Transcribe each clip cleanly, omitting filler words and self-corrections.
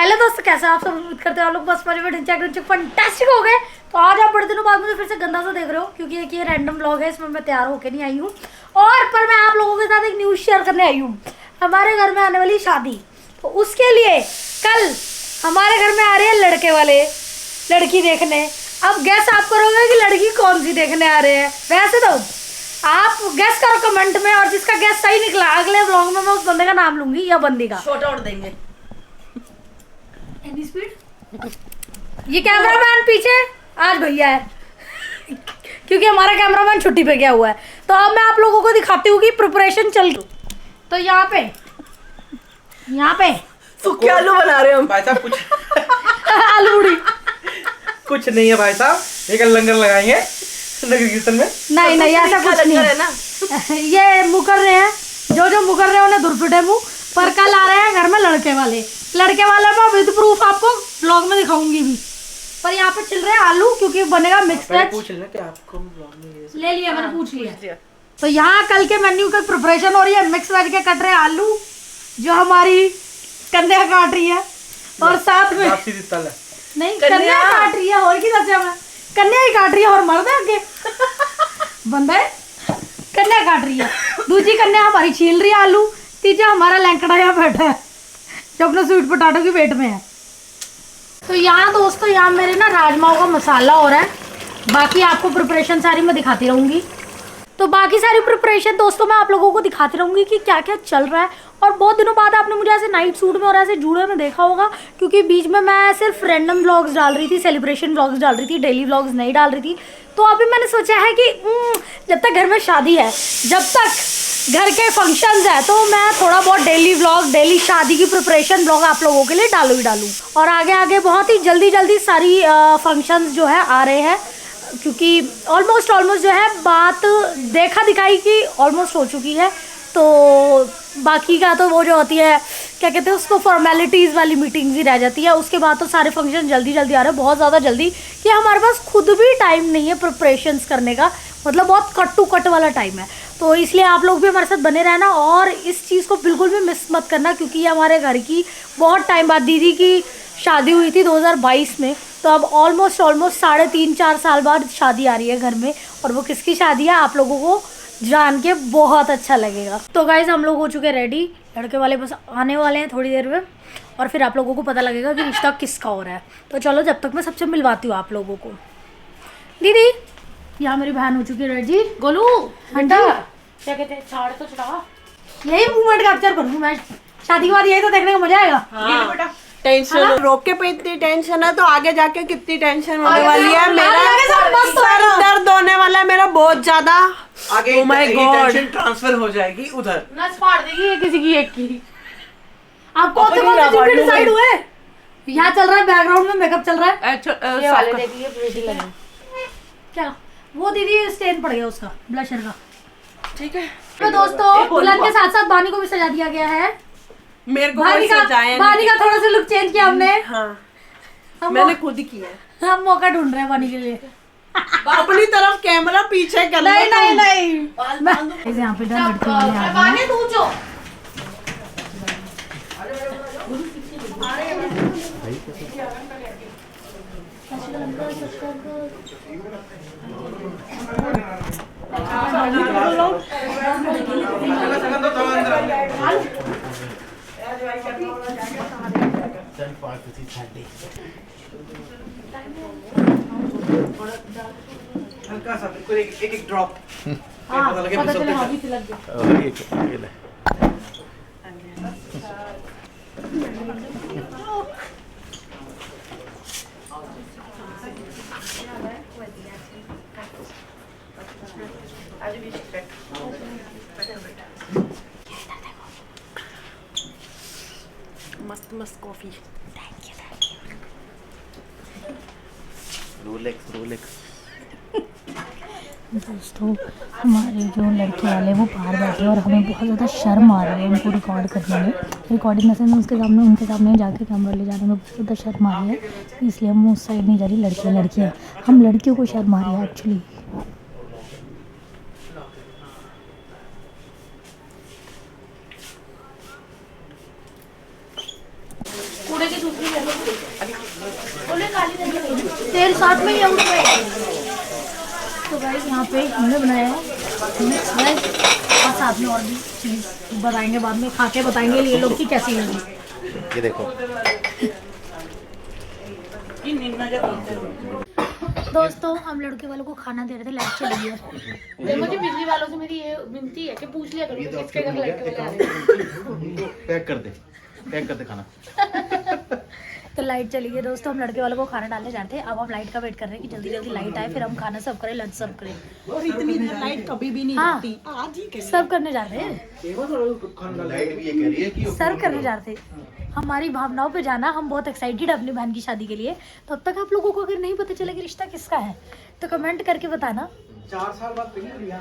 Hello दोस्तों, कैसे आप सब? उम्मीद करते हैं आप लोग बस मजे फंटास्टिक हो गए। तो आज आप बड़े दिनों बाद मुझे फिर से गंदा सा देख रहे हो, क्योंकि एक ये रैंडम व्लॉग है, इसमें मैं तैयार होके नहीं आई हूँ। और पर मैं आप लोगों के साथ एक न्यूज़ शेयर करने आई हूँ। हमारे घर में आने वाली शादी, तो उसके लिए कल हमारे घर में आ रहे हैं लड़के वाले लड़की देखने। अब गैस आप करोगे कि लड़की कौन सी देखने आ रहे हैं। वैसे तो आप गैस करो कमेंट में, और जिसका गैस सही निकला अगले व्लॉग में मैं उस बंदे का नाम लूंगी या बंदी का। शॉर्ट आउट देंगे। स्पीड ये कैमरामैन पीछे आज भैया है क्योंकि हमारा कैमरामैन छुट्टी पे गया हुआ है। तो अब मैं आप लोगों को दिखाती हूँ कि प्रिपरेशन चल रही। तो यहाँ पे तो क्या आलू बना रहे हो हम? भाई साहब कुछ आलू उड़ी कुछ नहीं है भाई साहब, एक लंगर लगाएंगे नगर कीर्तन में। नहीं ऐसा कुछ नहीं है ना। ये मुकर रहे हैं, जो मुकर रहे हैं उन्हें धुरफिटे मुँह। पर कल आ रहे हैं घर में लड़के वाले मैं विद प्रूफ आपको ब्लॉग में दिखाऊंगी भी। पर यहाँ पे चिल रहे हैं आलू, क्योंकि बनेगा मिक्स वेज। पूछ लेना कि आपको ब्लॉग में ये ले लिया मैंने, पूछ लिया। तो यहाँ कल के मेन्यू की प्रिपरेशन हो रही है। मिक्स वेज के कट रहे हैं आलू, जो हमारी कन्या काट रही है, और साथ में नहीं कन्या काट रही है, और की सच्चा में कन्या ही काट रही है, और मर्द है आगे बंदा है कन्या काट रही है। दूसरी कन्या हमारी छील रही है आलू। तीसरा हमारा लैंकड़ा यहाँ बैठा है जो अपने स्वीट पोटैटो की पेट में है। तो यहाँ दोस्तों, यहाँ मेरे ना राजमाओं का मसाला हो रहा है। बाकी आपको प्रिपरेशन सारी मैं दिखाती रहूँगी। तो बाकी सारी प्रिपरेशन दोस्तों मैं आप लोगों को दिखाती रहूँगी कि क्या क्या चल रहा है। और बहुत दिनों बाद आपने मुझे ऐसे नाइट सूट में और ऐसे जूड़े में देखा होगा, क्योंकि बीच में मैं सिर्फ रैंडम व्लॉग्स डाल रही थी, सेलिब्रेशन व्लॉग्स डाल रही थी, डेली व्लॉग्स नहीं डाल रही थी। तो अभी मैंने सोचा है कि जब तक घर में शादी है, जब तक घर के फंक्शंस है, तो मैं थोड़ा बहुत डेली व्लॉग, डेली शादी की प्रिपरेशन व्लॉग आप लोगों के लिए डालूँ। और आगे बहुत ही जल्दी सारी फंक्शंस जो है आ रहे हैं, क्योंकि ऑलमोस्ट जो है बात देखा दिखाई की ऑलमोस्ट हो चुकी है। तो बाकी का तो वो जो होती है, क्या कहते हैं उसको, फॉर्मेलिटीज़ वाली मीटिंग्स ही रह जाती है। उसके बाद तो सारे फंक्शन जल्दी आ रहे हैं, बहुत ज़्यादा जल्दी, कि हमारे पास खुद भी टाइम नहीं है प्रिपरेशंस करने का। मतलब बहुत कट टू कट वाला टाइम है। तो इसलिए आप लोग भी हमारे साथ बने रहना, और इस चीज़ को बिल्कुल भी मिस मत करना, क्योंकि ये हमारे घर की बहुत टाइम बाद दीदी की शादी हुई थी 2022 में। तो अब ऑलमोस्ट 3.5-4 साल बाद शादी आ रही है घर में, और वो किसकी शादी है आप लोगों को जान के बहुत अच्छा लगेगा। तो गाइज हम लोग हो चुके हैं रेडी, लड़के वाले बस आने वाले हैं थोड़ी देर में, और फिर आप लोगों को पता लगेगा कि रिश्ता किसका हो रहा है। तो चलो जब तक मैं सबसे मिलवाती हूँ आप लोगों को। दीदी यहाँ मेरी बहन हो चुकी है रेडी। गोलू हंटा क्या कहते हैं, छाड़ तो चढ़ा, यही मूवमेंट कैप्चर करूँगी मैं। शादी के बाद यही तो देखने का मजा आएगा। हाँ। टेंशन रोक के पे इतनी टेंशन है, तो आगे जाके कितनी टेंशन होने वाली है। मेरा सर दर्द होने वाला है मेरा बहुत ज्यादा। आगे oh my God, tension transfer हो जाएगी उधर, नस फाड़ देगी ये किसी की एक की। आपको तो डिसाइड हुए। यहाँ चल रहा है बैकग्राउंड में मेकअप चल रहा है। ये वाले देखिए प्रीटी लगे क्या, वो दीदी स्टेन पड़ गया उसका ब्लशर का। ठीक है तो दोस्तों, दुल्हन के साथ साथ बानी को भी सजा दिया गया है। मेरे को बानी का थोड़ा सा लुक चेंज किया हमने। हाँ मैंने खुद ही किया। हम मौका ढूंढ रहे हैं बानी के लिए। अपनी तरफ कैमरा पीछे कर नहीं यहाँ पे लड़की वाले आ गए हैं। हल्का सा बिल्कुल एक ड्रॉप। हाँ, पता चले हाँ भी लग गया। मस्त कॉफी। रोलेक्स दोस्तों, हमारे जो लड़के वाले वो बाहर बैठे हैं, और हमें बहुत ज़्यादा शर्म आ रही है उनको रिकॉर्ड करने में। रिकॉर्डिंग में से उनके सामने जाके कैमरा ले जाने में बहुत ज़्यादा शर्म आ रही है, इसलिए हम उस साइड नहीं जा रही। लड़कियाँ हम लड़कियों को शर्म आ रही है एक्चुअली। कूड़े की तेरे साथ में ही आउट गए। तो गाइस यहाँ पे हमने बनाया है मिक्स वेज और साथ में और भी चीज़ बताएंगे बाद में, खा के बताएंगे ये लोग की कैसी लगी। ये देखो दोस्तों हम लड़के वालों को खाना दे रहे थे, लाइट चली गई है। देखो जी बिजली वालों से मेरी ये विनती है कि पूछ लिया करो कि किसके घर लड़के वाले आ रहे हैं। पैक कर दे खाना। तो लाइट चली गई दोस्तों, हम लड़के वालों को खाना डालने जाते हैं। अब हम लाइट का वेट कर रहे हैं कि जल्दी जल्दी लाइट आए, फिर हम खाना सर्व करें, लंच सर्व करें। और इतनी देर लाइट कभी भी नहीं हाँ, आती, आज ही कैसे सर्व करने जा रहे हैं, लाइट भी ये कह रही है कि सर्व करने जा रहे थे। हमारी भावनाओं पे जाना, हम बहुत एक्साइटेड है अपनी बहन की शादी के लिए। तो अब तक आप लोगों को अगर नहीं पता चला कि रिश्ता किसका है तो कमेंट करके बताना। 4 साल बाद पहली है।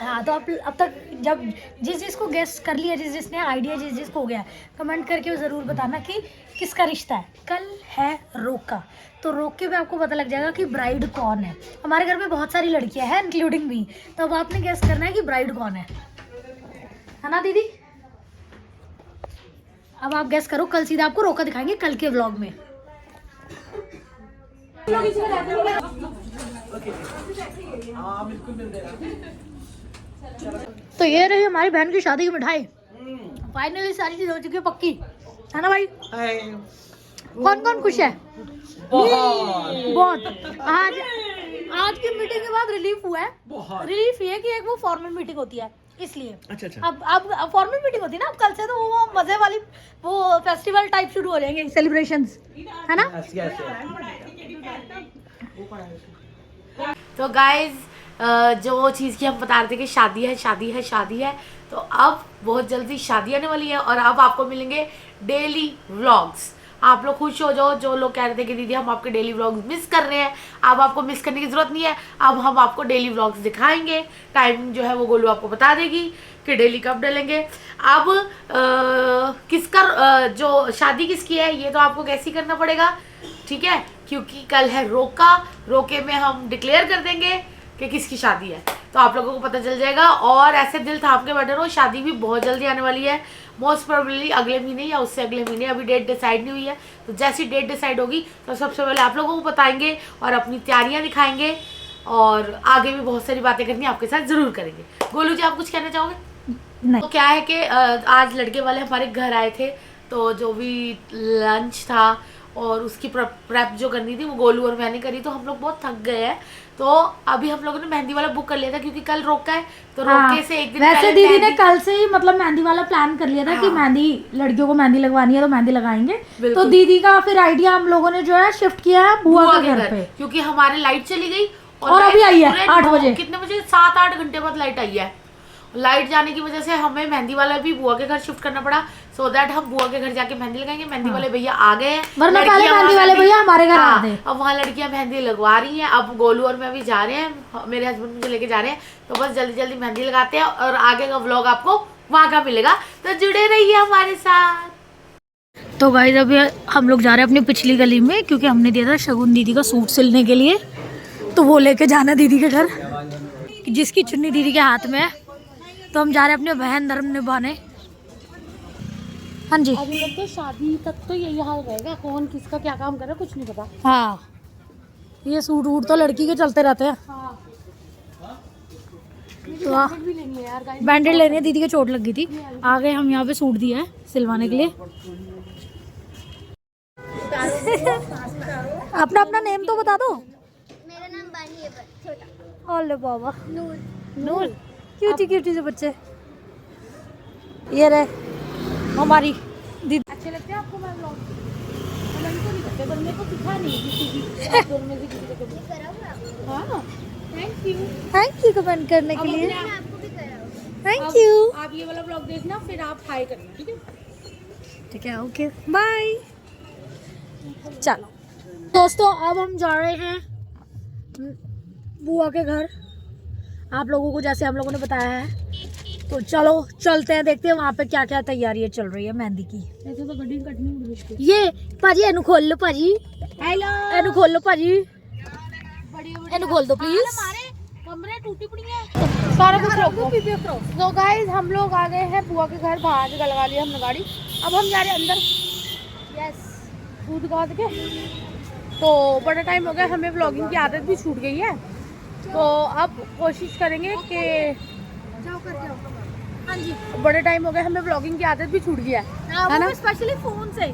हाँ, तो आप अब तक जब जिसको गेस कर लिया, जिसने आइडिया जिसको हो गया, कमेंट करके ज़रूर बताना कि किसका रिश्ता है। कल है रोका, तो रोके पे आपको पता लग जाएगा कि ब्राइड कौन है। हमारे घर में बहुत सारी लड़कियां हैं इंक्लूडिंग मी, तो अब आपने गेस करना है कि ब्राइड कौन है ना दीदी? अब आप गेस करो, कल सीधा आपको रोका दिखाएंगे कल के व्लॉग में। तो ये रही हमारी बहन की शादी की मिठाई। फाइनली सारी चीज हो चुकी है पक्की, है ना भाई? कौन कौन खुश है? बहुत। आज की मीटिंग के बाद रिलीफ हुआ है। रिलीफ ये कि एक वो फॉर्मल मीटिंग होती है इसलिए। अच्छा। अब फॉर्मल मीटिंग होती है ना, अब कल से तो वो मजे वाली वो फेस्टिवल टाइप शुरू हो जाएंगे, सेलिब्रेशंस, है ना? तो गाइज जो चीज़ की हम बता रहे थे कि शादी है, तो अब बहुत जल्दी शादी आने वाली है और अब आपको मिलेंगे डेली व्लॉग्स। आप लोग खुश हो जाओ, जो लोग कह रहे थे कि दीदी हम आपके डेली व्लॉग्स मिस कर रहे हैं, अब आपको मिस करने की ज़रूरत नहीं है। अब हम आपको डेली व्लॉग्स दिखाएंगे, टाइमिंग जो है वो गोलू आपको बता देगी कि डेली कब डलेंगे। अब किसका जो शादी किसकी है ये तो आपको कैसे करना पड़ेगा, ठीक है? क्योंकि कल है रोके में हम डिक्लेयर कर देंगे कि किसकी शादी है, तो आप लोगों को पता चल जाएगा। और ऐसे दिल थाम के बैठे रहो, शादी भी बहुत जल्दी आने वाली है, मोस्ट प्रोबेबली अगले महीने या उससे अगले महीने। अभी डेट डिसाइड नहीं हुई है, तो जैसी डेट डिसाइड होगी तो सबसे पहले आप लोगों को बताएंगे और अपनी तैयारियां दिखाएंगे, और आगे भी बहुत सारी बातें करनी आपके साथ जरूर करेंगे। गोलू जी, आप कुछ कहना चाहोगे? नहीं। तो क्या है कि आज लड़के वाले हमारे घर आए थे, तो जो भी लंच था और उसकी प्रेप जो करनी थी वो गोलू और मैंने करी, तो हम लोग बहुत थक गए हैं। तो अभी हम लोगों ने मेहंदी वाला बुक कर लिया था क्योंकि कल रोका है, तो रोके से एक दिन वैसे दीदी ने कल से ही मतलब मेहंदी वाला प्लान कर लिया था कि मेहंदी लड़कियों को मेहंदी लगवानी है तो मेहंदी लगाएंगे। तो दीदी का फिर आइडिया हम लोगों ने जो है शिफ्ट किया है बुआ के घर पे, क्योंकि हमारे लाइट चली गई और अभी आई है 8 बजे। कितने बजे? 7-8 घंटे बाद लाइट आई है। लाइट जाने की वजह से हमें मेहंदी वाला भी बुआ के घर शिफ्ट करना पड़ा, सो दैट हम बुआ के घर जाके मेहंदी लगाएंगे। मेहंदी वाले भैया आ गए हैं, वरना पहले मेहंदी वाले भैया हमारे घर आते हैं। अब वहाँ लड़कियां मेहंदी लगवा रही हैं। अब गोलू और मैं भी जा रहे हैं, मेरे हस्बैंड मुझे लेके जा रहे हैं, तो बस जल्दी जल्दी मेहंदी लगाते हैं और आगे का व्लॉग आपको वहाँ का मिलेगा, तो जुड़े रहिए हमारे साथ। तो गाइस अभी हम लोग जा रहे हैं अपनी पिछली गली में, क्योंकि हमने दिया था शगुन दीदी का सूट सिलने के लिए, तो वो लेके जाना दीदी के घर, जिसकी चुन्नी दीदी के हाथ में है। तो हम जा रहे हैं अपने बहन धर्म निभाने। हाँ जी, अभी लोग तो शादी तक तो यही हाल रहेगा, कौन किसका क्या काम कर रहा है कुछ नहीं पता। हाँ, ये सूट वूट तो लड़की के चलते रहते हैं। तो बैंडेड लेने हैं, दीदी के चोट लग गई थी। आ गए हम यहाँ पे सूट दिया है सिलवाने के लिए। अपना अपना नेम तो बता दो। मेरा नाम बानी है, छोटा। ओले बाबा, नूर। क्यूटी से बच्चे। ये रहे हमारी दीदी। अच्छे लगते हैं आपको मैं व्लॉग? मैं तो नहीं करते, पर मेरे को सिखा नहीं किसी की। हाँ, थैंक यू कमेंट करने के लिए। आपको भी कराऊंगा। Thank you. आप ये वाला व्लॉग देखना, फिर आप हाई करना, ठीक है? ठीक है, ओके बाय। चलो दोस्तों, अब हम जा रहे हैं बुआ के घर, आप लोगों को जैसे हम लोगों ने बताया है। तो चलो चलते हैं, देखते हैं वहाँ पे क्या क्या तैयारियां चल रही है मेहंदी की। ऐसे तो गड्डी कटनी मुश्किल। ये पाजी एनु खोल लो, पाजी हेलो, एनु खोल लो, पाजी एनु खोल दो प्लीज। हमारे कमरे टूटी पड़ी है, सारा कुछ रोको। तो गाइस हम लोग आ गए हैं बुआ के घर, बाहर जगह लगा लिया हमने गाड़ी। अब हम जा रहे हैं अंदर। यस। कूद काद के। तो बड़ा टाइम हो गया, हमें व्लॉगिंग की आदत भी छूट गई है। तो अब कोशिश करेंगे कि हाँ जी, बड़े टाइम हो गए हमें व्लॉगिंग की आदत भी छूट गया है ना, स्पेशली फोन से।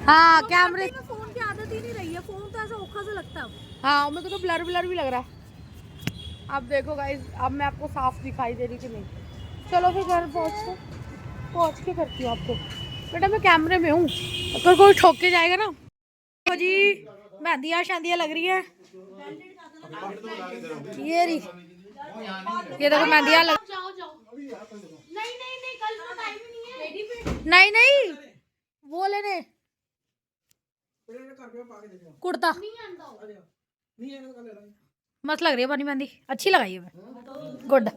हाँ कैमरे, फोन की आदत ही नहीं रही है, फोन तो ऐसा औखा सा लगता है। हाँ मेरे को तो ब्लर ब्लर भी लग रहा है। अब देखो गाइस, अब मैं आपको साफ दिखाई दे रही कि नहीं। चलो फिर घर पहुँच के करती हूँ आपको। बेटा मैं कैमरे में हूँ, अगर कोई ठोक के जाएगा ना। तो जी मेहंदियाँ शादियाँ लग रही है, ये रही, ये देखो मेहंदियाँ लग। नहीं वो लेने कुर्ता मस्त लग रही है, बनी मेहंदी अच्छी लगाई है, मैं गुड।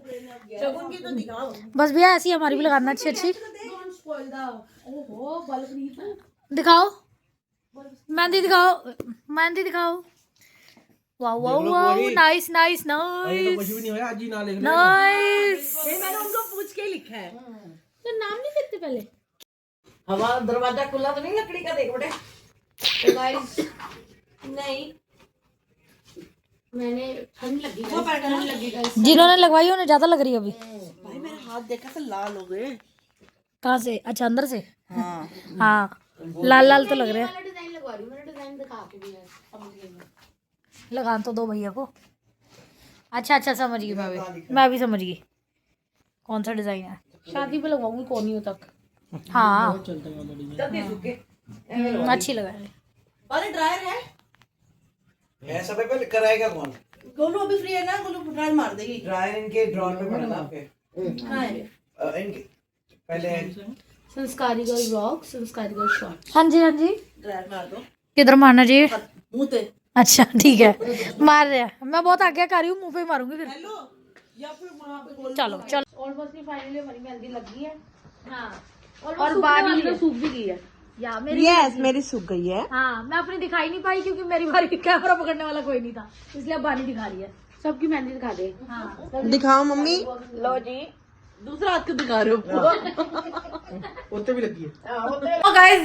बस भैया ऐसी हमारी भी लगाना अच्छी दिखाओ, मेहंदी दिखाओ। Wow wow wow, nice nice nice nice. मैंने उनको पूछ के लिखा है। तो नाम नहीं लिखते पहले? हमारा दरवाजा खुला तो नहीं लकड़ी का, देख बेटे। तो गाइस नहीं, मैंने ठंड लगी गाइस। जिन्होंने लगवाई उन्हें ज्यादा लग रही है अभी। भाई मेरा हाथ देखा तो लाल हो गए। कहाँ से? अच्छा अंदर से। हाँ हाँ लाल लाल तो लग रहे हैं। डिजाइन लगवा रही हूँ, मैंने डिजाइन दिखा के भी है, समझ गई मैं। लगा तो दो भैया को। अच्छा समझ गई मैं भी समझ गई कौन सा डिजाइन है। शादी पे लगवाऊंगी कोनियों तक। हाँ सूखे। अच्छी लगा रही। अरे ड्रायर है, ऐसा पे कराएगा कौन? गोलू अभी फ्री है ना, गोलू ड्रायर मार देगी। ड्रायर इनके ड्रॉर में पड़ा था आपके। हाँ इनके पहले संस्कारी गर्ल व्लॉग, संस्कारी गर्ल शॉर्ट। हाँ जी ड्रायर मार दो। किधर मारना जी? मुंह पे। अच्छा ठीक है, मार रहे हैं। मैं बहुत आज्ञाकारी हूँ, मुंह पे मारूंगी फिर। हेलो या फिर वहां पे गोलू। चलो ऑलमोस्ट फाइनली हमारी मेहंदी लग गई है। हाँ और बारी में सूख भी गई है। या मेरी यस मेरी सूख गई है। हाँ मैं अपनी दिखाई नहीं पाई क्योंकि मेरी बारी कैमरा पकड़ने वाला कोई नहीं था, इसलिए अब बानी दिखा रही है। सबकी मेहंदी दिखा दे। हाँ दिखाओ मम्मी। लो जी, दूसरा हाथ को दिखा रहे हो। उतने भी लगी है। हेलो गाइस,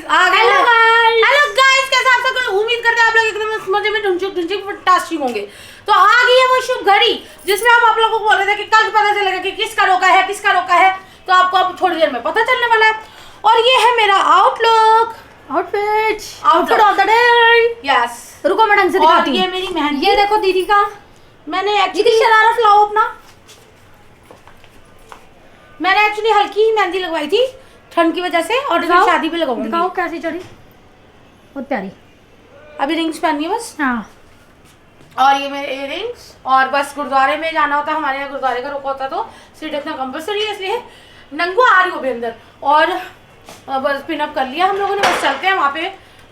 कैसे आप सब? उम्मीद करते हैं आप लोग एकदम मजे में ढुंचुक फंटास्टिक होंगे। तो आ गई है वो शुभ घड़ी जिसमें हम आप लोगों को बोल रहे थे कि कल पता चलेगा कि किसका रोका है। तो आपको अब थोड़ी देर में पता चलने वाला है। और ये है मेरा outfit of the day. Yes, रुको मैं ढंग से और दिखाती हूँ। ये मेरी मेहंदी। ये देखो दीदी का, मैंने एक्चुअली शरारा लाओ अपना। मैंने एक्चुअली हल्की ही मेहंदी लगवाई थी ठंड की वजह से, और फिर शादी पे लगाऊंगी। दिखाओ कैसी चढ़ी, बहुत प्यारी। अभी रिंग्स पहननी है बस। हाँ और ये मेरे इयररिंग्स। और बस गुरुद्वारे में जाना होता है, हमारे यहाँ गुरुद्वारे का रोका होता, तो सीट इतना कंपल्सरी है, इसलिए नंगू आ रही हो भी अंदर। और बस पिनअप कर लिया हम लोगों ने, बस चलते हैं वहाँ पे,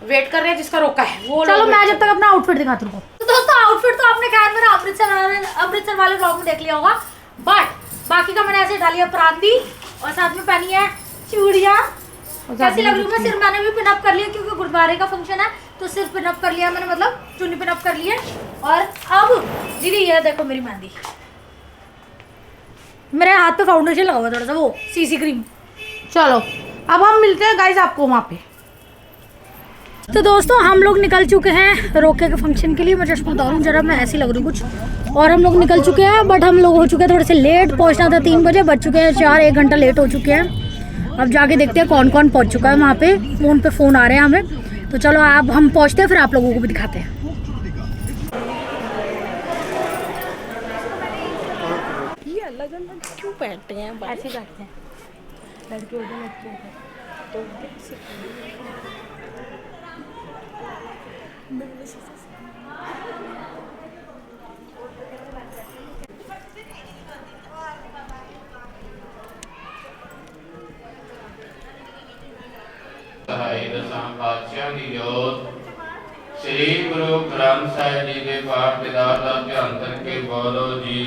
वेट कर रहे हैं जिसका रोका है वो। चलो मैं जब तक अपना आउटफिट दिखाती हूँ। तो दोस्तों आउटफिट तो आपने खैर मेरा अमृतसर वाले व्लॉग में देख लिया होगा, बट बाकी का मैंने ऐसे डाली है परांदी और साथ में पहनी है चूड़ियाँ। कैसी लग रही हूँ मैं? सिर्फ मैंने भी पिनअप कर लिया क्योंकि गुरुद्वारे का फंक्शन है, तो सिर्फ पिनअप कर लिया मैंने, मतलब चुन्नी पिनअप कर ली है। और अब दीदी ये देखो मेरी मेहंदी, मेरे हाथ पे फाउंडेशन लगा हुआ थोड़ा सा, वो सीसी क्रीम। चलो अब हम मिलते हैं गाइस आपको वहाँ पे। तो दोस्तों हम लोग निकल चुके हैं रोके के फंक्शन के लिए। मैं जस्ट बता रहा हूँ जरा, मैं ऐसी लग रही हूँ कुछ। और हम लोग निकल चुके हैं, बट हम लोग हो चुके हैं थोड़े से लेट। पहुँचना था 3 बजे, बज चुके हैं 4, 1 घंटा लेट हो चुके हैं। अब जाके देखते हैं कौन कौन पहुँच चुका है वहाँ पे। फ़ोन पे फ़ोन आ रहे हैं हमें, तो चलो अब हम पहुँचते हैं, फिर आप लोगों को भी दिखाते हैं। ये अलग अलग क्यों पहनते हैं? ऐसे करते हैं लड़के उधर लड़के उधर। ਸਹਾਈ ਦਸਾਂ ਪਾਤਸ਼ਾਹਾਂ ਦੀ ਜੋਤ ਸ੍ਰੀ ਗੁਰੂ ਗ੍ਰੰਥ ਸਾਹਿਬ ਜੀ ਦੇ ਪਾਠ ਵਿਦਾਰ ਦਾ ਧਿਆਨ ਕਰਕੇ ਬੋਲੋ ਜੀ।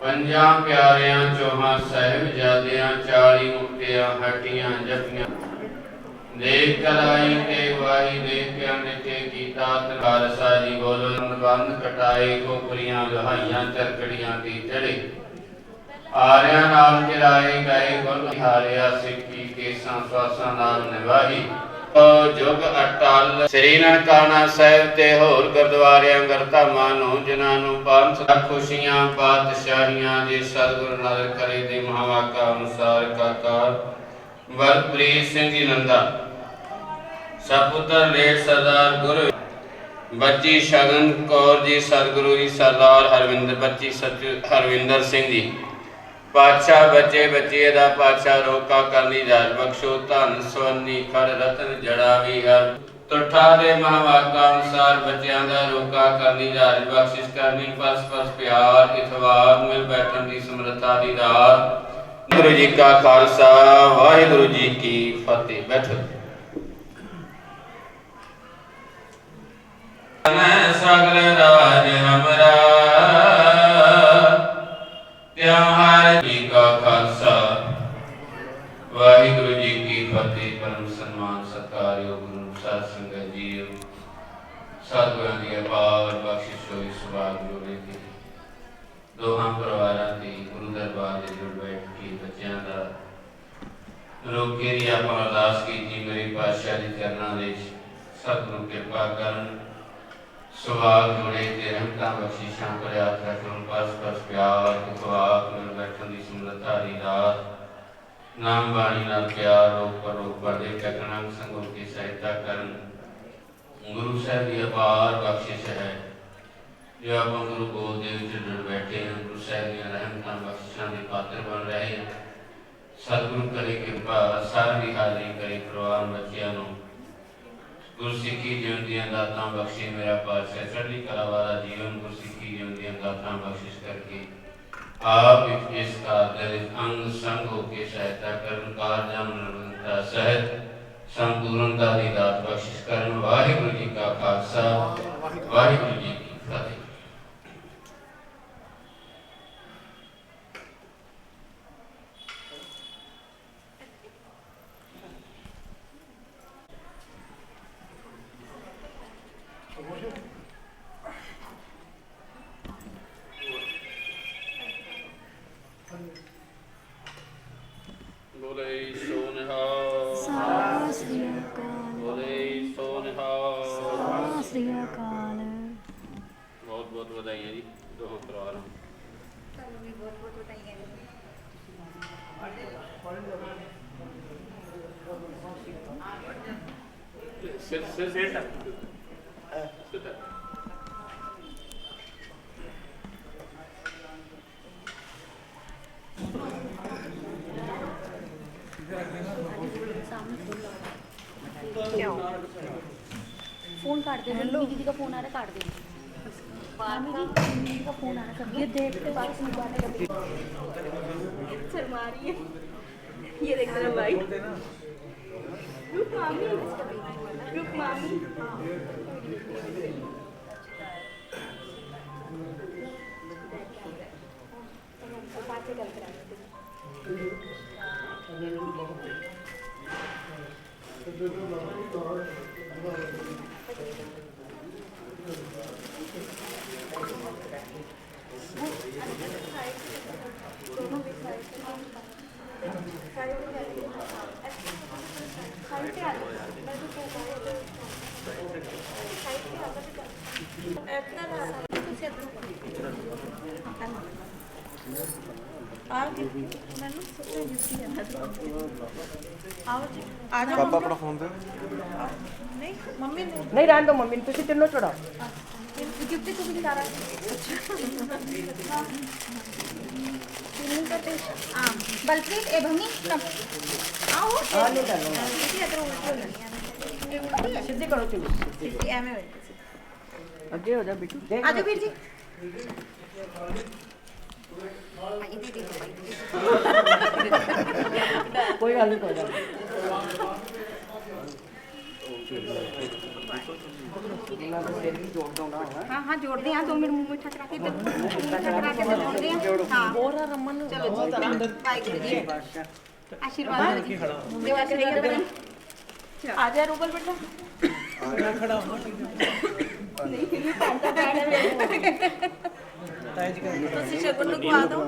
ਪੰਜਾਂ ਪਿਆਰਿਆਂ ਚੌਹਾਂ ਸਾਹਿਬਜ਼ਾਦਿਆਂ 40 ਮੁਕਤਿਆਂ ਹਟੀਆਂ ਜਪੀਆਂ ਦੇਖ ਕਰਾਈ ਤੇ ਵਾਹੀ ਦੇਖ ਕੇ ਨਿਤੇ ਕੀਤਾ ਤਕਾਰ ਸਾਜੀ ਬੋਲੋ। ਬੰਦ ਕਟਾਏ ਕੋਪਰੀਆਂ ਲਹਾਈਆਂ ਚਰਕੜੀਆਂ ਦੀ ਚੜੇ ਆਰਿਆਂ ਨਾਲ ਚਰਾਏ ਗਏ ਗੁਰ ਹਾਰਿਆ ਸਿੱਖੀ ਕੇਸਾਂ ਸਵਾਸਾਂ ਨਾਲ ਨਿਵਾਹੀ ਜੁਗ ਅਟਲ ਸ੍ਰੀ ਨਨਕਾਣਾ ਸਾਹਿਬ ਤੇ ਹੋਰ ਗੁਰਦੁਆਰਿਆਂ ਗਰਧਾਮਾਂ ਨੂੰ ਜਿਨ੍ਹਾਂ ਨੂੰ ਪੰਥ ਖੁਸ਼ੀਆਂ ਪਾਤਸ਼ਾਹੀਆਂ ਦੇ ਸਤਿਗੁਰ ਨਾਨਕ ਕਰੇ ਦੇ ਮਹਾਵਾਕਾ ਅਨੁਸਾਰ ਕਾਕਾ ਵਰਪ੍ਰੀਤ ਸਿੰਘ ਜੀ ਨੰਦਾ ਸਪੁੱਤਰ ਲੇਟ ਸਰਦਾਰ ਗੁਰੂ ਬੱਚੀ ਸ਼ਗਨ ਕੌਰ ਜੀ ਸਤਿਗੁਰੂ ਜੀ ਸਰਦਾਰ ਹਰਵਿੰਦਰ ਬੱਚੀ ਹਰਵਿੰਦਰ ਸਿੰਘ ਜੀ ਪਾਤਸ਼ਾਹ ਬੱਚੇ ਬੱਚੇ ਦਾ ਪਾਤਸ਼ਾਹ ਰੋਕਾ ਕਰਨੀ ਰਾਜ ਬਖਸ਼ੋ ਧਨ ਸਵੰਨੀ ਖੜ ਰਤਨ ਜੜਾ ਵੀ ਹਰ ਤੁਠਾ ਦੇ ਮਹਾਵਾਕਾ ਅਨੁਸਾਰ ਬੱਚਿਆਂ ਦਾ ਰੋਕਾ ਕਰਨੀ ਰਾਜ ਬਖਸ਼ਿਸ਼ ਕਰਨੀ ਪਰਸਪਰ ਪਿਆਰ ਇਤਵਾਰ ਮਿਲ ਬੈਠਣ ਦੀ ਸਮਰੱਥਾ ਦੀ ਦਾਤ ਗੁਰੂ ਜੀ ਕਾ ਖਾਲਸਾ ਵਾਹਿਗੁਰੂ ਜੀ ਕੀ ਫਤਿਹ। ਬੈਠੋ। ਮੈਂ ਸਗਲ ਰਾਜ ਹਮਰਾ ਤਿਆਰ ਜੀ ਕਾ ਖਾਲਸਾ ਵਾਹਿਗੁਰੂ ਜੀ ਕੀ ਫਤਿਹ। ਪਰਮ ਸਨਮਾਨ ਸਤਿਕਾਰਯੋਗ ਗੁਰੂ ਸਾਧ ਸੰਗਤ ਜੀਓ ਸਤਿਗੁਰਾਂ ਦੀ ਅਪਾਰ ਬਖਸ਼ਿਸ਼ ਹੋਈ ਸੁਭਾਗ ਜੋੜੇ ਤੇ ਦੋਹਾਂ ਪਰਿਵਾਰਾਂ ਦੀ ਗੁਰੂ ਦਰਬਾਰ ਦੇ ਜੁੜ ਬੈਠ ਕੇ ਬੱਚਿਆਂ ਦਾ ਰੋਕੇ ਦੀ ਆਪਾਂ ਅਰਦਾਸ ਕੀਤੀ। ਮੇਰੇ ਪਾਤਸ਼ਾਹ ਦੇ ਚਰਨਾਂ ਦੇ ਸਤਿਗੁਰੂ ਕਿਰਪਾ ਕਰਨ ਸੁਭਾਗ ਜੋੜੇ ਤੇ ਰਹਿਮਤਾਂ ਬਖਸ਼ਿਸ਼ਾਂ ਭਰਿਆ ਰੱਖਣ ਪਰਸਪਰ ਪਿਆਰ ਇਤਵਾਰ ਮਿਲ ਬੈਠਣ ਦੀ ਸਮਰੱਥਾ ਦੀ ਦਾਤ ਨਾਮ ਬਾਣੀ ਨਾਲ ਪਿਆਰ ਰੋਕ ਪਰਦੇ ਟਕਣਾ ਸੰਗੋ ਕੀ ਸਹਾਇਤਾ ਕਰਨ ਗੁਰੂ ਸਾਹਿਬ ਦੀ ਅਪਾਰ ਬਖਸ਼ਿਸ਼ ਹੈ ਜੋ ਆਪਾਂ ਗੁਰੂ ਗੋਦ ਦੇ ਵਿੱਚ ਜੁੜ ਬੈਠੇ ਹਾਂ। ਗੁਰੂ ਸਾਹਿਬ ਦੀਆਂ ਰਹਿਮਤਾਂ ਬਖਸ਼ਿਸ਼ਾਂ ਦੇ ਪਾਤਰ ਬਣ ਰਹੇ ਹਾਂ। ਸਤਿਗੁਰੂ ਕਰੇ ਕਿਰਪਾ ਸਾਰੀ ਹਾਜ਼ਰੀ ਕਰੇ ਪਰਿਵਾਰ ਬੱਚਿਆਂ ਨੂੰ ਗੁਰਸਿੱਖੀ ਜੀਵਨ ਦੀਆਂ ਦਾਤਾਂ ਬਖਸ਼ੇ। ਮੇਰਾ ਪਾਤਸ਼ਾਹ ਚੜ੍ਹਦੀ ਕਲਾ ਵਾਲਾ ਜੀਵਨ ਗੁਰਸਿੱਖੀ ਜੀਵਨ ਦੀਆਂ ਦਾਤਾਂ ਬਖਸ਼ਿਸ਼ ਕਰਕੇ ਆਪ ਇਸ ਕਾਰਜ ਅੰਗ ਸੰਗ ਹੋ ਕੇ ਸਹਾਇਤਾ ਕਰਨ ਕਾਰਜਾਂ ਮਨੋਰੰਤਾ ਸਹਿਤ ਸੰਪੂਰਨਤਾ ਦੀ ਦਾਤ ਬਖਸ਼ਿਸ਼ ਕਰਨ। ਵਾਹਿਗੁਰੂ ਜੀ ਕਾ ਖਾਲਸਾ ਵਾਹਿਗੁਰੂ ਜੀ ਕੀ ਫਤਿਹ। ਬੋਲੇ ਸੋ ਨਿਹਾਲ ਸਤਿ ਸ੍ਰੀ ਅਕਾਲ। ਬੋਲੇ ਸੋ ਨਿਹਾਲ ਸਤਿ ਸ੍ਰੀ ਅਕਾਲ। ਬਹੁਤ ਬਹੁਤ ਵਧਾਈਆਂ ਜੀ ਦੋਹਾਂ ਪਰਿਵਾਰਾਂ ਨੂੰ। ਤੁਹਾਨੂੰ ਵੀ ਬਹੁਤ ਬਹੁਤ ਵਧਾਈਆਂ ਜੀ। ਸਿਰ ਟੱਕ फोन काट दे। मम्मी दीदी का फोन आ रहा है, काट दे। मम्मी दीदी का फोन आ रहा है, ये देखते बाद में निकालने का शर्मा रही है। ये देख रहा भाई रुक मामी रुक मामी पापा अपना फोन दे। नहीं रहने दो मम्मी तुसी तीनों चढ़ाओ। बलप्रीत ए भंगी आओ सीधी करो चलो एमे आगे हो जा बेटू आजो वीर जी कोई गल नहीं कोई गल हाँ हाँ जोड़ दे। 2 मिनट मुंह मीठा करा के जोड़ दे। हाँ चलो जी वाहिगुरू जी आशीर्वाद दो आशीर्वाद करें। आ जा रूबल बेटा खड़ा हो नहीं फिर भी पांता बैठा ਤੁਸੀਂ ਸ਼ਗਨ ਨੂੰ ਖਵਾ ਦਿਓ।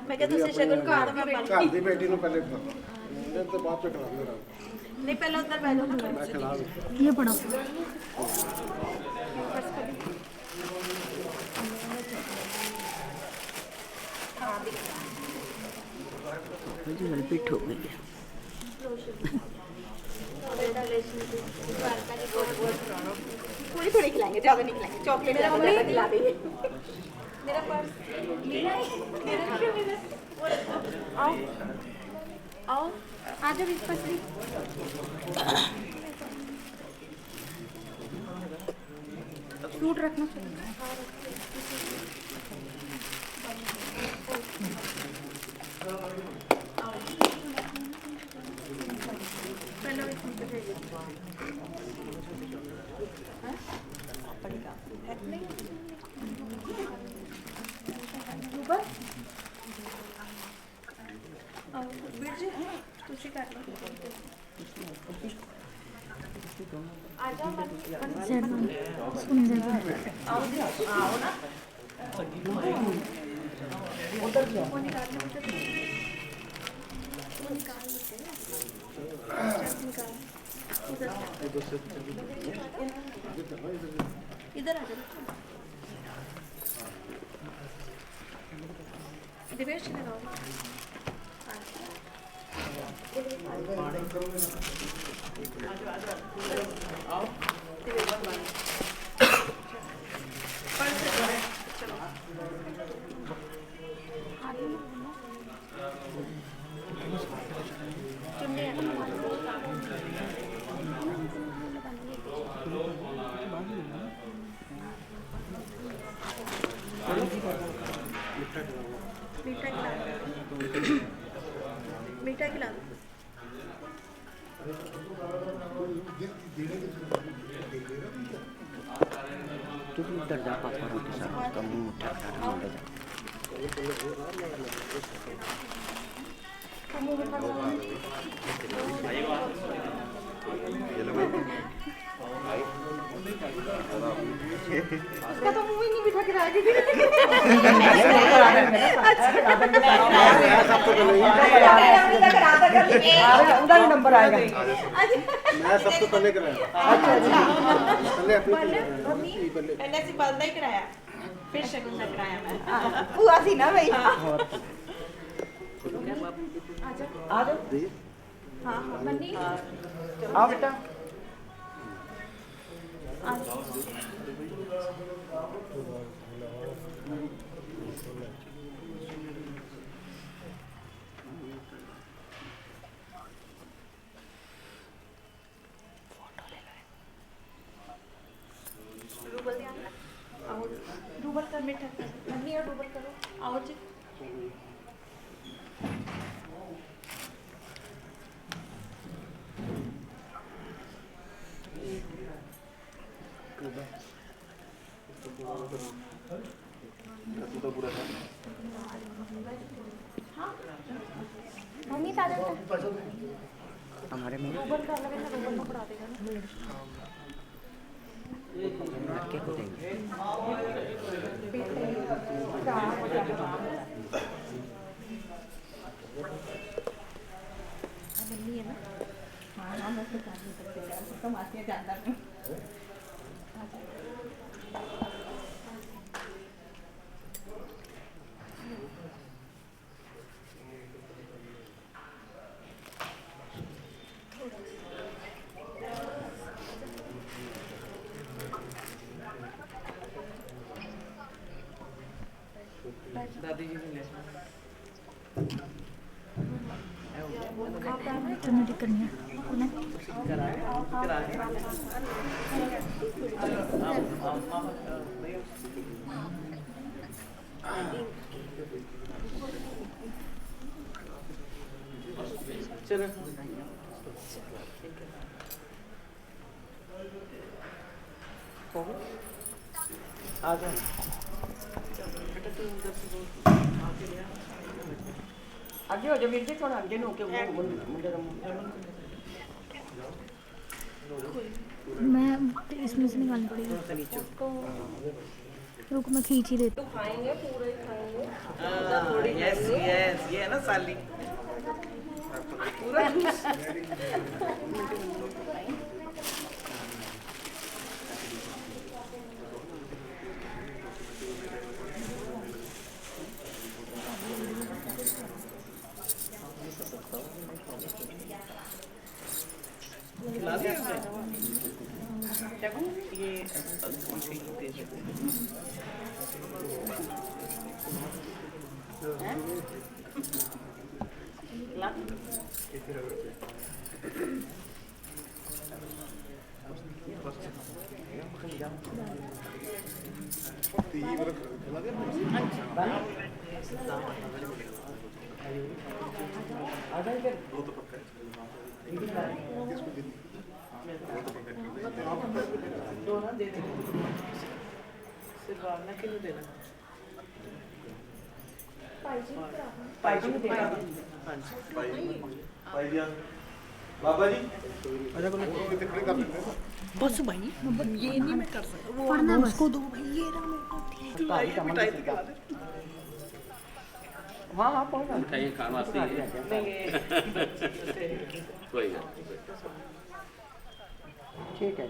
ਮੈਂ ਕਿਹਾ ਤੁਸੀਂ ਸ਼ਗਨ ਖਵਾ ਦਿਓ। ਮੈਂ ਘਰ ਦੀ ਬੇਟੀ ਨੂੰ ਪਹਿਲੇ ਖਵਾਓ ਤੇ ਬਾਅਦ ਚ ਖਵਾਉਂਦੇ ਰਹੋ। नहीं पहले उधर बैठो। ये पढ़ो। रिपीट हो गई है। थोड़ी थोड़ी खिलाएंगे, ज्यादा नहीं खिलाएंगे। चॉकलेट ज्यादा खिला देंगे। मेरा पर्स आओ आओ आ जाओ इस पास भी। फ्रूट रखना इधर आ जाओ। दिवेश लगाओ। मीठा खिला दो। तुम उधर जा पापा रोटी साथ कम मुट्ठा खा रहा है। उसका तो मुंह ही नहीं बिठा के रहा उधर नंबर आएगा। मैं सबसे पहले कराया। पहले से बंदा ही कराया, फिर शगुन कराया मैं। बुआ थी ना भाई। आ जाओ। हाँ बन्नी आओ बेटा। डूबल कर मीठा बन्नी और डूबल करो। आओ जी। मम्मी हमारे में पढ़ा देगा लड़के को देंगे। है ना। हाँ हाँ मैं तो जान नहीं सकती, तो मासियाँ जानता नहीं। दादी जी ने टर्मरिक करनी है। चलो आ जाओ आगे हो जा वीर जी, थोड़ा आगे नो के मुंडे मैं इसमें से निकालनी पड़ेगी। रुक मैं खींच ही देती हूँ। खाएंगे पूरे खाएंगे। यस यस ये है ना साली। बाबा जी बस भाई ये नहीं मैं कर सकता, वो उसको दो भाई, ये रहा मेरे को। हाँ मिठाई खाने वास्ते ही है। कोई गल ठीक है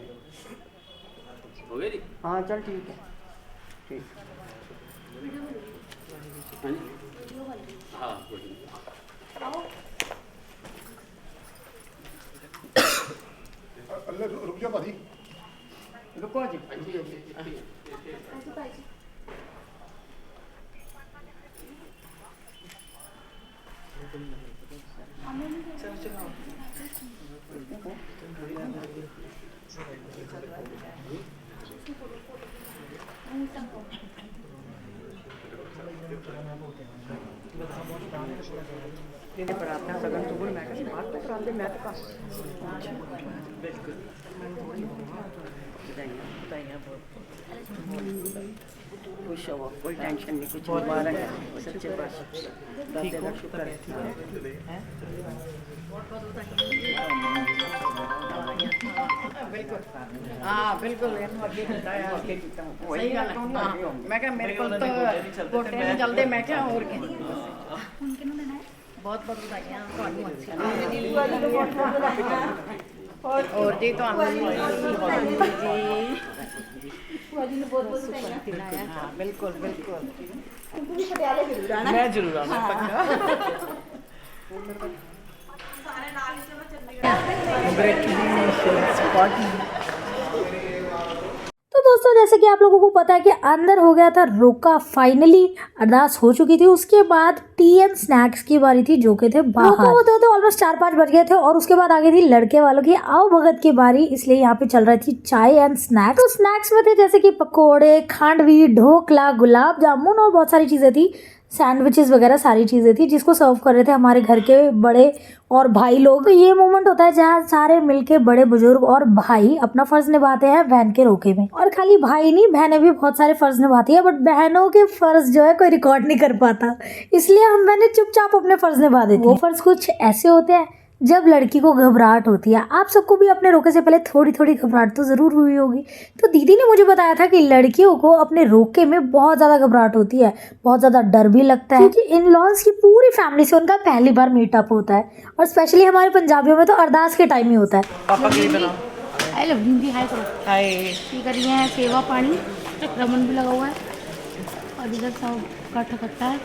हो गया जी। हाँ चल ठीक है ठीक। हाँ कोई नहीं। रुक जाओ भाजी। रुको जी। पढ़ाते हैं सगन सुगुन मैं कैसे बात तो कराते मैं तो पास बिल्कुल बताइए खुश हो, कोई टेंशन नहीं, कुछ मुबारक है सच्चे पातशाह दाते का शुक्र है। बिल्कुल हाँ बिल्कुल सही गल है। मैं क्या मेरे को तो गोटे नहीं चलते, मैं क्या और क्या बहुत बहुत बधाइयां और जी तो हाँ बिल्कुल बिल्कुल मैं जरूर आना पक्का। तो दोस्तों जैसे कि आप लोगों को पता है कि अंदर हो गया था रोका, फाइनली अरदास हो चुकी थी। उसके बाद टी एंड स्नैक्स की बारी थी जो के थे बाहर होते होते ऑलमोस्ट 4-5 बज गए थे और उसके बाद आ गई थी लड़के वालों की आओ भगत की बारी, इसलिए यहाँ पे चल रही थी चाय एंड स्नैक्स। तो स्नैक्स में थे जैसे कि पकोड़े, खांडवी, ढोकला, गुलाब जामुन और बहुत सारी चीजें थी, सैंडविचेस वगैरह सारी चीज़ें थी जिसको सर्व कर रहे थे हमारे घर के बड़े और भाई लोग। तो ये मोमेंट होता है जहाँ सारे मिलके बड़े बुजुर्ग और भाई अपना फर्ज निभाते हैं बहन के रोके में। और खाली भाई नहीं, बहनें भी बहुत सारे फर्ज निभाती है, बट बहनों के फर्ज जो है कोई रिकॉर्ड नहीं कर पाता, इसलिए हम बहनें चुपचाप अपने फर्ज निभा देती हैं। वो फर्ज कुछ ऐसे होते हैं जब लड़की को घबराहट होती है। आप सबको भी अपने रोके से पहले थोड़ी थोड़ी घबराहट तो ज़रूर हुई होगी। तो दीदी ने मुझे बताया था कि लड़कियों को अपने रोके में बहुत ज़्यादा घबराहट होती है, बहुत ज़्यादा डर भी लगता है, क्योंकि इन लॉज की पूरी फैमिली से उनका पहली बार मीटअप होता है और स्पेशली हमारे पंजाबियों में तो अरदास के टाइम ही होता है। पापा के लिए बनाओ। हाय लवली दी, हाय करो। हाय। ये कर रही हैं सेवा पानी, रमन भी लगा हुआ है और इधर सब कट्टा है।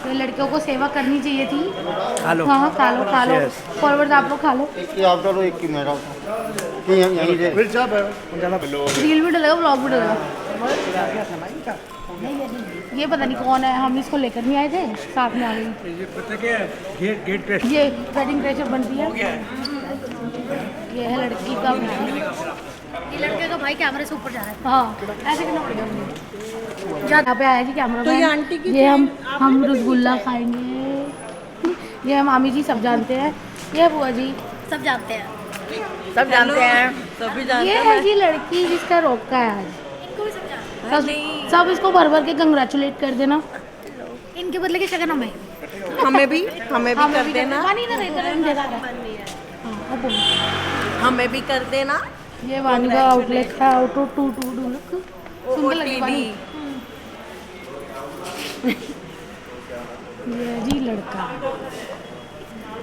तो लड़कियों को सेवा करनी चाहिए थी। खा लो। हाँ खा लो खा लो, फॉरवर्ड आप लोग खा लो। एक की आप डालो, एक की मेरा यहीं से रील भी डलेगा, ब्लॉग भी डलेगा। ये पता नहीं कौन है, हम इसको लेकर नहीं आए थे, साथ में आ गई। ये पता क्या है, गेट क्रैश, ये वेडिंग ड्रेसर बनती है। ये है लड़की का भाई, ये लड़के का भाई कैमरे से ऊपर जा रहा है। हाँ ऐसे करना पड़ेगा मुझे। यहाँ पे आया कि कैमरा तो ये आंटी की ये हम रसगुल्ला खाएंगे। ये हम मामी जी सब जानते हैं, ये बुआ जी सब जानते हैं, सब जानते हैं, सभी जानते ये है जी लड़की जिसका रोका है आज। इनको भी सब इसको भर भर के कंग्रेचुलेट कर देना, इनके बदले के शगन हमें हमें भी कर देना, हमें भी कर देना। ये वानी का आउटलेट है, ऑटो टू लुक सुंदर लगी वानी। ये जी लड़का,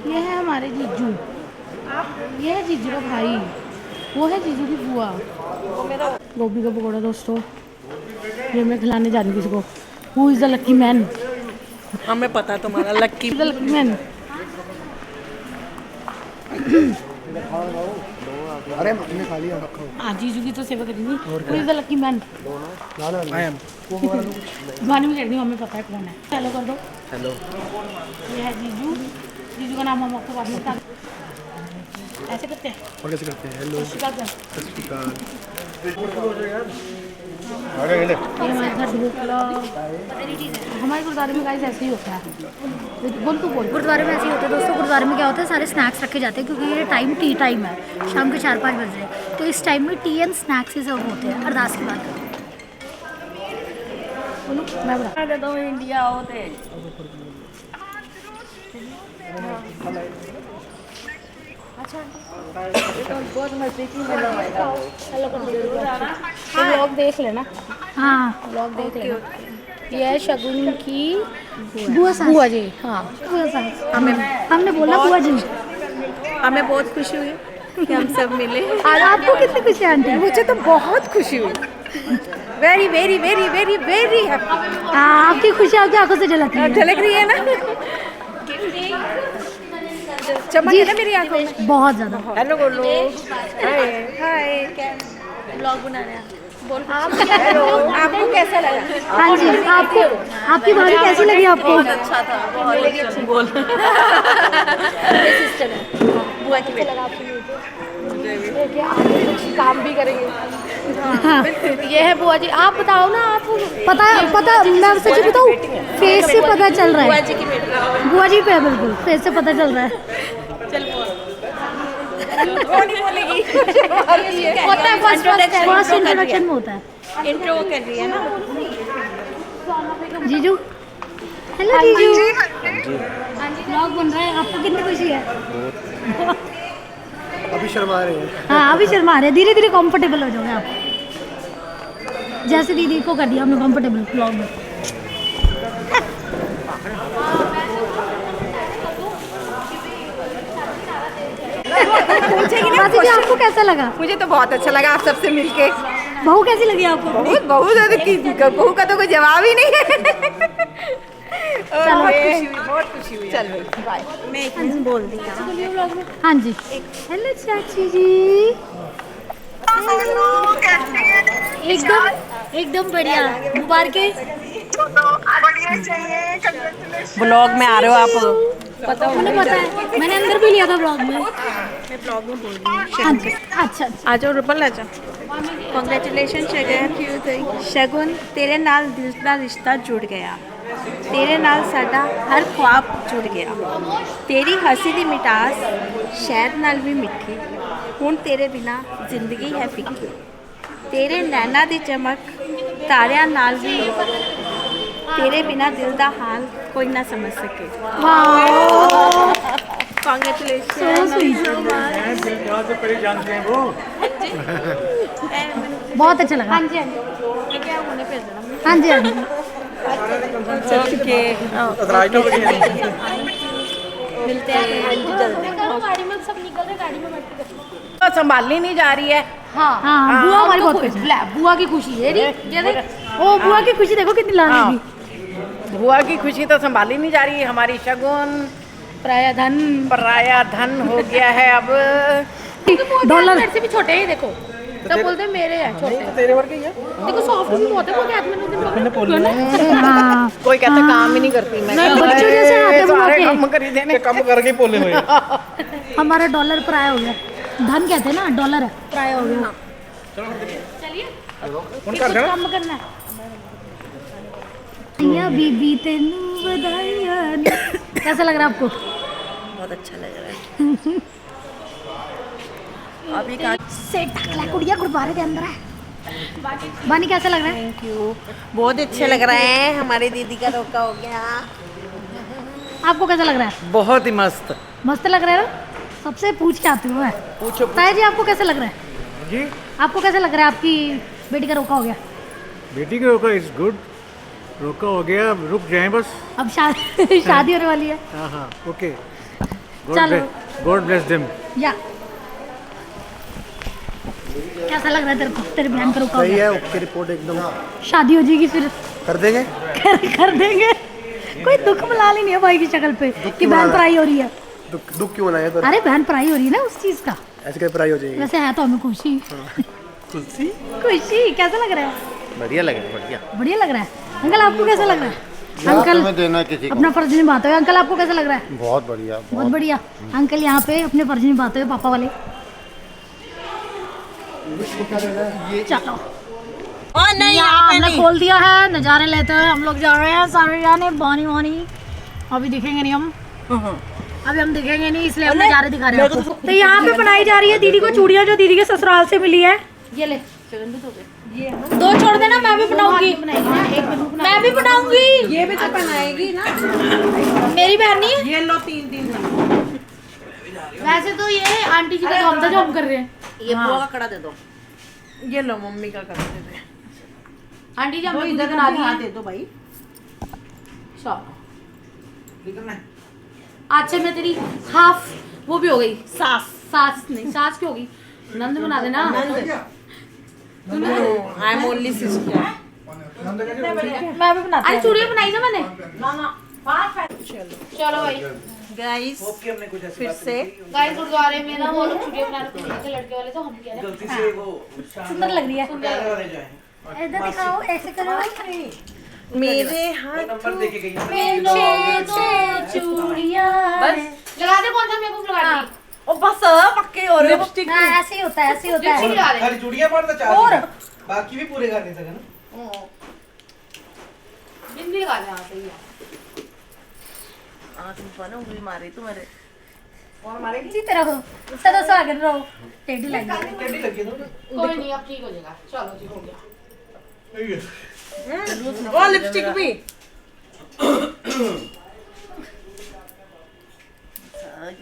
ये है हमारे जीजू, ये है जीजू का भाई, वो है जीजू की बुआ। गोभी का पकौड़ा दोस्तों, ये मैं खिलाने जा रही हूँ किसी को। Who is the lucky man? हमें पता तुम्हारा लक्की द लकी मैन। अरे मैंने खा लिया। हाँ जीजू की तो सेवा करेंगी। Who is the lucky man? I am. जुबानी में कर दी, हमें पता है कौन है। हेलो कर दो। हेलो। ये है जीजू, जीजू का नाम हम आपको बाद में बता दें। ऐसे करते हैं। और कैसे करते हैं? हेलो। ये हमारे घर ढोकला, हमारे गुरुद्वारे में गाइस ऐसे ही होता है। बोल तू बोल। गुरुद्वारे में ऐसे ही होता है दोस्तों। गुरुद्वारे में क्या होता है, सारे स्नैक्स रखे जाते हैं क्योंकि ये टाइम टी टाइम है, शाम के 4-5 बज रहे हैं। तो इस टाइम में टी एंड स्नैक्स ही सब होते हैं अरदास के बाद। मैं बता तो इंडिया होते बहुत मस्ती की व्लॉग देख लेना। हाँ व्लॉग देख लेना। ये है शगुन की बुआ जी। हाँ बुआ साहब, हमने बोला बुआ जी। हमें बहुत खुशी हुई कि हम सब मिले। आज आपको कितनी खुशी है आंटी? मुझे तो बहुत खुशी हुई। Very very very very very happy. आपकी खुशी आपकी आंखों से झलक रही है। झलक रही है ना, चमक है ना मेरी आंखों में बहुत ज्यादा। हेलो बोलो। हाय हाय, क्या ब्लॉग बना रहे हैं? बोल। हेलो, आपको कैसा लगा? हाँ जी, आपको आपकी भाभी कैसी लगी आपको? बहुत अच्छा था, बहुत अच्छा। बोल। सिस्टर है, बुआ की बेटी। कुछ काम भी करेंगे। हाँ। ये है बुआ जी। आप बताओ ना, आप पता मैं सच्ची बताऊँ, फेस से पता चल रहा बुआ है। जी की बेटी। बुआ जी पे बिल्कुल फेस से पता चल रहा है। चल बोल। वो नहीं बोलेगी। होता है फर्स्ट इंट्रोडक्शन में होता है। इंट्रो कर रही है ना। जीजू, हेलो जीजू। व्लॉग बन रहा है, आपको कितनी खुशी है? अभी शर्मा रहे हैं। हाँ अभी शर्मा रहे हैं, धीरे धीरे कंफर्टेबल हो जाओगे आप। जैसे दीदी को कर दिया हमने कंफर्टेबल व्लॉग में। मासी जी आपको कैसा लगा? मुझे तो बहुत अच्छा लगा आप सबसे मिलके। बहू कैसी लगी आपको? बहू बहू का तो कोई जवाब ही नहीं है। बहुत खुशी हुई। चल बाय। मैं एक मिनट बोल दी। हाँ जी। हेलो चाची जी। एकदम बढ़िया। मुबारकें। ब्लॉग में आ रहे हो आप? पता है, मैंने अंदर भी लिया था ब्लॉग में। मैं ब्लॉग में बोल रही हूँ। हाँ जी। अच्छा आ जाओ रुपल, आ जाओ। कांग्रेचुलेशन शगुन। शगुन तेरे नाल दिल का रिश्ता जुड़ गया, तेरे नाल साडा हर ख्वाब जुड़ गया। तेरी हसी दी मिठास शहद नाल भी मिठी, हुण तेरे बिना जिंदगी है फिक्की। तेरे नैना दी चमक तारियां नाल भी, तेरे बिना दिल दा हाल कोई ना समझ सके। बहुत अच्छा लगा। हाँ जी हाँ जी हाँ जी। मिलते हैं गाड़ी में सब निकल रहे, गाड़ी में बैठ के तो संभालनी नहीं जा रही है। हाँ हाँ बुआ हमारी बहुत खुश है। बुआ की खुशी है। ये देख, ओ बुआ की खुशी देखो कितनी लाने हाँ। की। बुआ की खुशी तो संभाली नहीं जा रही है। हमारी शगुन पराया धन हो गया है अब। डॉलर मेरे से भी छोटे हैं, देखो सब बोलते हैं मेरे हैं छोटे। तेरे वर्ग ही है। देखो सॉफ्ट भी बहुत है, बहुत आदमी ने हाँ कोई कहता काम ही नहीं करती मैं। बच्चों जैसे आते हैं बुआ सारे के। काम करी देने। कम करके बोले हुए। हमारा डॉलर पराया हो गया। धन कहते हैं ना, डॉलर है पराया हो गया। उनका घर काम करना है। या बीबी तेनू बधाइयां नी। कैसा लग रहा है आपको? बहुत अच्छा लग रहा है। अभी का सेठ टकला कुड़िया गुरुद्वारे के अंदर है। बानी कैसा लग रहा है? Thank you. बहुत अच्छे लग रहे हैं। हमारी दीदी का रोका हो गया। आपको कैसा लग रहा है? बहुत ही मस्त। मस्त लग रहा है ना? सबसे पूछ के आती हूँ मैं। पूछो। ताया जी आपको कैसा लग रहा है? जी आपको कैसा लग रहा है आपकी बेटी का रोका हो गया? बेटी का रोका इज गुड। रोका हो गया, रुक जाएं बस। अब शादी होने वाली है। हाँ हाँ ओके। चलो गॉड ब्लेस देम। या कैसा लग रहा है तेरे को? तेरे बहन का रुका हो सही गया। है, ओके रिपोर्ट एकदम। शादी हो जाएगी फिर कर देंगे। कर देंगे। कोई दुख मलाल ही नहीं है भाई की शक्ल पे कि बहन पराई हो रही है। दुख क्यों मनाया? तो अरे बहन पराई हो रही है ना उस चीज का। ऐसे कैसे पढ़ाई हो जाएगी? वैसे है तो हमें खुशी। खुशी खुशी कैसा लग रहा है? बढ़िया लग रहा है, बढ़िया। बढ़िया लग रहा है। अंकल आपको कैसा लग रहा है? अंकल देना किसी अपना फर्ज निभाते हुए। अंकल आपको कैसा लग रहा है? बहुत बढ़िया। बहुत बढ़िया। अंकल यहाँ पे अपने फर्ज निभाते हुए पापा वाले। चलो नहीं हमने खोल दिया है, नज़ारे लेते हैं हम लोग। जा रहे हैं सारे जाने बानी वानी। अभी दिखेंगे नहीं हम, अभी हम दिखेंगे नहीं, इसलिए हम नज़ारे दिखा रहे हैं आपको। तो यहाँ पे बनाई जा रही है दीदी को चूड़ियाँ जो दीदी के ससुराल से मिली है। ये ले दो छोड़ देना, मैं भी बनाऊंगी। मैं भी बनाऊंगी। ये भी तो पहनाएगी ना। मेरी बहन नहीं है। ये लो 3 दिन। वैसे तो ये आंटी जी का काम था जो हम कर रहे हैं। ये बुआ का कड़ा दे दो। ये लो मम्मी का कड़ा दे दे। आंटी जी हमने खुद बना दिया। दे दो भाई। आज से मैं तेरी हाफ वो भी हो गई, सास नहीं, सास की होगी। नंद बना देना। I am only sister. मैं भी बनाती अरे चूड़ियाँ बनाई ना मैंने। चलो भाई गाइस फिर से गाइस गुरुद्वारे में ना वो लोग चूड़ियाँ बना रहे थे लड़के वाले, तो हम कह रहे हैं सुंदर लग रही है। इधर दिखाओ, ऐसे करो। मेरे हाथ चूड़ियाँ लगा दे। कौन सा मेकअप लगा दी? ओ बस पक्के और लिपस्टिक ऐसे ही होता है, ऐसे ही होता लिपस्टिक है। लगा दे। खाली चूड़ियां मारना चाहती और? है, बाकी भी पूरे कर नहीं सके ना। बिंदी लगा दे। हाँ सही है। तुम पाना उंगली मारी तुम्हारे और मारेगी। इसी तरह हो सदा से आगे रहो। टेढ़ी लगी टेढ़ी लगी ना। कोई नहीं, अब ठीक हो जाएगा। चलो जी, हो गया। ओ लिपस्टिक भी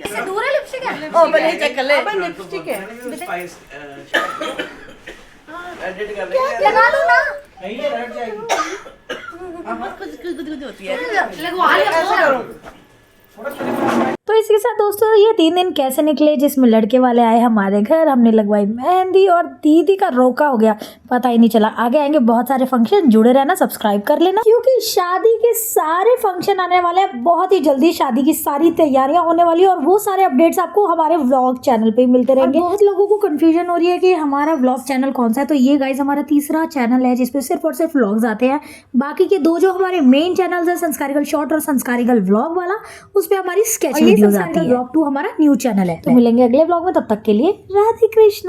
इससे दूर है लिपस्टिक है। ओ पहले चेक कर ले। अब लिपस्टिक है। स्पाइस एडिट कर लगा लो ना। नहीं ये रट जाएगी। कुछ होती है। लगवा लिया। तो इसी के साथ दोस्तों ये 3 दिन कैसे निकले, जिसमें लड़के वाले आए हमारे घर, हमने लगवाई मेहंदी और दीदी का रोका हो गया, पता ही नहीं चला। आगे आएंगे बहुत सारे फंक्शन, जुड़े रहना, सब्सक्राइब कर लेना, क्योंकि शादी के सारे फंक्शन आने वाले हैं बहुत ही जल्दी। शादी की सारी तैयारियां होने वाली है और वो सारे अपडेट्स आपको हमारे व्लॉग चैनल पे मिलते रहेंगे। बहुत लोगों को कंफ्यूजन हो रही है कि हमारा व्लॉग चैनल कौन सा है, तो ये गाइज हमारा तीसरा चैनल है जिसपे सिर्फ और सिर्फ व्लॉग्स आते हैं। बाकी के 2 जो हमारे मेन चैनल है, संस्कारिकल शॉर्ट और संस्कारिकल व्लॉग वाला, उस पर हमारी स्केच वीडियोस आती है। व्लॉग 2 हमारा न्यू चैनल है। तो मिलेंगे अगले व्लॉग में, तब तक के लिए राधे कृष्णा।